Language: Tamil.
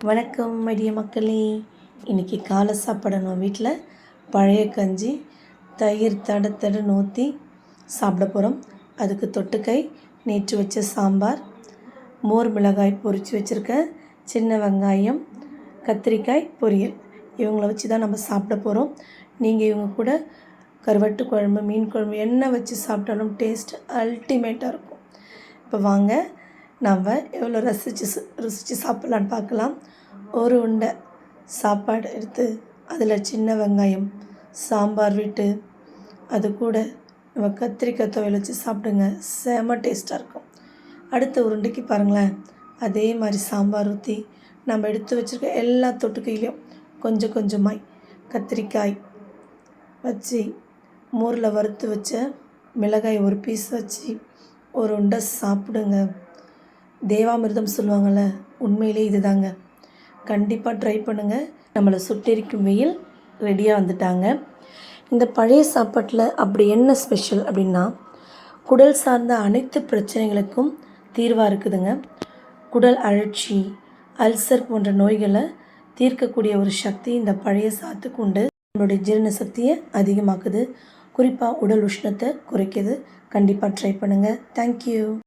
வணக்கம் மடிய மக்களே. இன்றைக்கி காலை சாப்பாடு நம்ம வீட்டில் பழைய கஞ்சி தயிர் தட ஊற்றி சாப்பிட போகிறோம். அதுக்கு தொட்டுக்கை நேற்று வச்ச சாம்பார், மோர் மிளகாய் பொரித்து வச்சுருக்கேன், சின்ன வெங்காயம், கத்திரிக்காய் பொரியல். இவங்கள வச்சு தான் நம்ம சாப்பிட போகிறோம். நீங்கள் இவங்க கூட கருவாட்டு குழம்பு, மீன் குழம்பு என்ன வச்சு சாப்பிட்டாலும் டேஸ்ட் அல்டிமேட்டாக இருக்கும். இப்போ வாங்க நம்ம எவ்வளோ ருசித்து சாப்பிட்லான்னு பார்க்கலாம். ஒரு உண்டை சாப்பாடு எடுத்து அதில் சின்ன வெங்காயம் சாம்பார் விட்டு அது கூட நம்ம கத்திரிக்காய் துவையல் வச்சு சாப்பிடுங்க, செம டேஸ்ட்டாக இருக்கும். அடுத்த உருண்டைக்கு பாருங்களேன், அதே மாதிரி சாம்பார் ஊற்றி நம்ம எடுத்து வச்சுருக்க எல்லா தொட்டுக்கையிலையும் கொஞ்சம் கொஞ்சமாய் கத்திரிக்காய் வச்சு மோரில் வறுத்து வச்ச மிளகாய் ஒரு பீஸ் வச்சு ஒரு உண்டை சாப்பிடுங்க. தேவாமிர்தம் சொல்லுவாங்கள்ல, உண்மையிலே இது தாங்க. கண்டிப்பாக ட்ரை பண்ணுங்கள். நம்மளை சுட்டெரிக்கும் வெயில் ரெடியாக வந்துட்டாங்க. இந்த பழைய சாப்பாட்டில் அப்படி என்ன ஸ்பெஷல் அப்படின்னா, குடல் சார்ந்த அனைத்து பிரச்சனைகளுக்கும் தீர்வாக இருக்குதுங்க. குடல் அழற்சி, அல்சர் போன்ற நோய்களை தீர்க்கக்கூடிய ஒரு சக்தி இந்த பழைய சாத்துக்கு உண்டு. நம்மளுடைய ஜீரண சக்தியை அதிகமாக்குது, குறிப்பாக உடல் உஷ்ணத்தை குறைக்குது. கண்டிப்பாக ட்ரை பண்ணுங்கள். தேங்க்யூ.